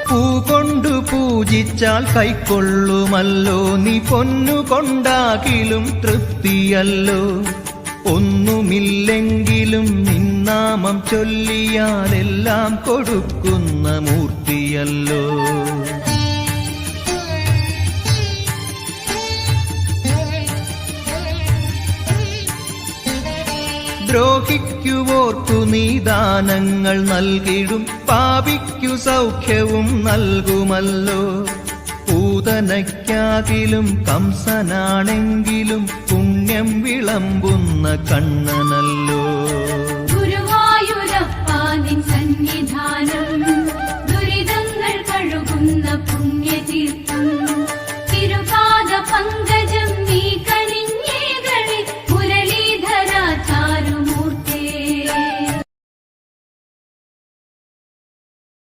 പൂകൊണ്ടു പൂജിച്ചാൽ കൈക്കൊള്ളുമല്ലോ നീ പൊന്നുകൊണ്ടാകിലും തൃപ്തിയല്ലോ. ഒന്നുമില്ലെങ്കിലും നിന്നാമം ചൊല്ലിയാലെല്ലാം കൊടുക്കുന്ന മൂർത്തിയല്ലോ. ദ്രോഹിക്കുവോർക്കു നീ ദാനങ്ങൾ നൽകിടും, പാപിക്കു സൗഖ്യവും നൽകുമല്ലോ. പൂതനയ്ക്കാകിലും കംസനാണെങ്കിലും പുണ്യം വിളമ്പുന്ന കണ്ണനല്ലോ.